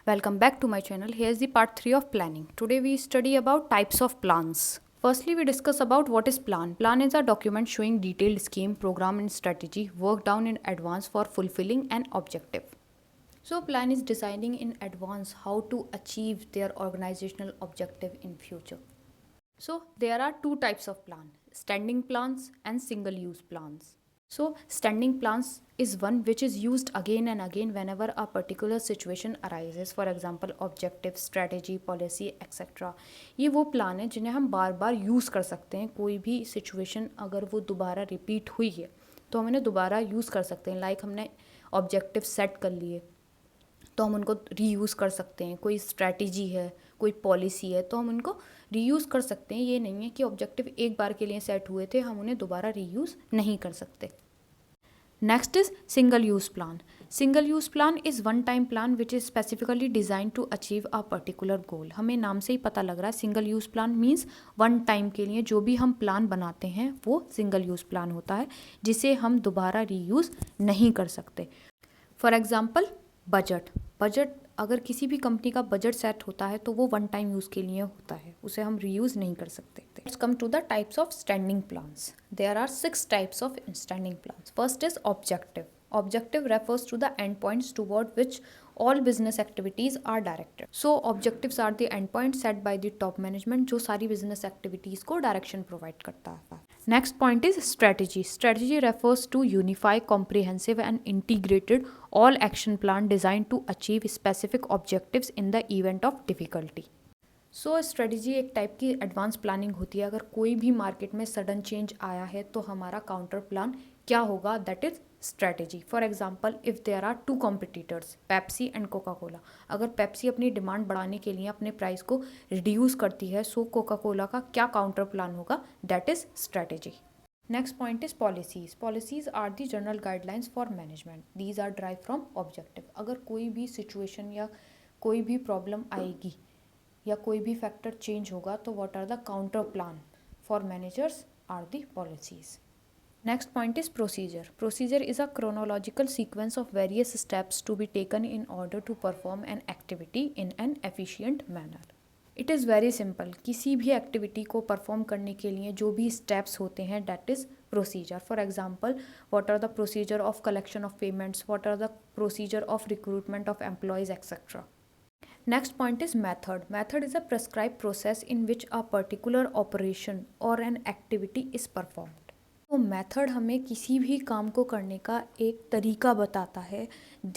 Welcome back to my channel. Here's the part 3 of planning. Today we study about types of plans. Firstly, we discuss about what is plan. Plan is a document showing detailed scheme, program and strategy worked down in advance for fulfilling an objective. So plan is deciding in advance how to achieve their organizational objective in future. So there are two types of plan, standing plans and single use plans. So standing plans is one which is used again and again whenever a particular situation arises. For example, objective, strategy, policy, etc. ये वो plan है जिन्हें हम बार बार use कर सकते हैं. कोई भी सिचुएशन अगर वो दोबारा रिपीट हुई है तो हम इन्हें दोबारा यूज़ कर सकते हैं. लाइक हमने ऑब्जेक्टिव सेट कर लिए तो हम उनको रीयूज़ कर सकते हैं. कोई स्ट्रैटेजी है, कोई पॉलिसी है तो हम उनको रीयूज़ कर सकते हैं. ये नहीं है कि ऑब्जेक्टिव एक बार के लिए सेट हुए थे हम उन्हें दोबारा रीयूज़ नहीं कर सकते. Next is single use plan. Single use plan is one time plan which is specifically design to achieve a particular goal. हमें नाम से ही पता लग रहा है single use plan means one time के लिए जो भी हम प्लान बनाते हैं वो सिंगल यूज़ प्लान होता है जिसे हम दोबारा रीयूज़ नहीं कर सकते. फॉर एग्ज़ाम्पल बजट अगर किसी भी कंपनी का बजट सेट होता है तो वो वन टाइम यूज़ के लिए होता है, उसे हम रीयूज़ नहीं कर सकते. Let's come to the types of standing plans. There are 6 types of standing plans. First is objective. Objective refers to the endpoints toward which all business activities are directed. So objectives are the endpoints set by the top management जो सारी business activities को direction provide करता है. Next point is strategy. Strategy refers to unify, comprehensive and integrated all action plan designed to achieve specific objectives in the event of difficulty. So strategy एक type की advance planning होती है. अगर कोई भी market में सडन चेंज आया है तो हमारा काउंटर प्लान क्या होगा, that is strategy. For example if there are 2 competitors, Pepsi and Coca Cola. अगर पेप्सी अपनी डिमांड बढ़ाने के लिए अपने प्राइस को रिड्यूस करती है सो कोका कोला का क्या काउंटर प्लान होगा, that is strategy. Next point is policies. Policies are the general guidelines for management. These are drive from objective. अगर कोई भी सिचुएशन या कोई भी प्रॉब्लम आएगी या कोई भी फैक्टर चेंज होगा तो what are the counter plan for managers are the policies. Next point is procedure. Procedure is a chronological sequence of various steps to be taken in order to perform an activity in an efficient manner. It is very simple. किसी भी activity को perform करने के लिए जो भी steps होते हैं that is procedure. For example what are the procedure of collection of payments, what are the procedure of recruitment of employees etcetera. Next point is method. Method is a prescribed process in which a particular operation or an activity is performed. तो method हमें किसी भी काम को करने का एक तरीका बताता है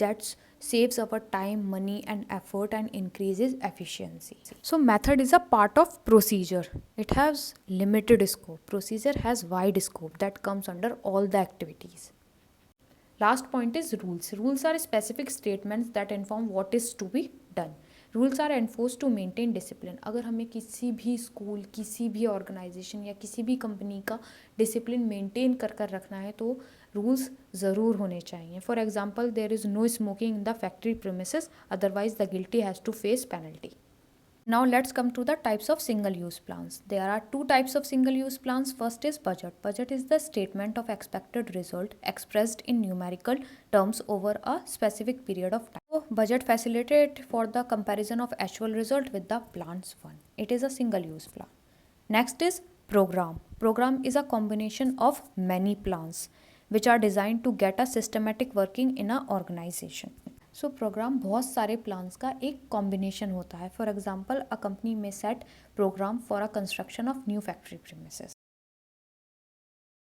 that saves our time, money and effort and increases efficiency. So method is a part of procedure. It has limited scope. Procedure has wide scope that comes under all the activities. Last point is rules. Rules are specific statements that inform what is to be done. Rules are enforce to maintain discipline. अगर हमें किसी भी school, किसी भी organisation या किसी भी company का डिसिप्लिन मेंटेन कर कर रखना है तो रूल्स ज़रूर होने चाहिए. For example there is no smoking in the factory premises, otherwise the guilty has to face penalty. Now let's come to the types of single use plans. There are 2 types of single use plans. First is budget. Budget is the statement of expected result expressed in numerical terms over a specific period of time. So budget facilitates for the comparison of actual result with the planned one. It is a single use plan. Next is program. Program is a combination of many plans which are designed to get a systematic working in a organization. So program बहुत सारे plans का एक combination होता है. For example a company में set program for a construction of new factory premises.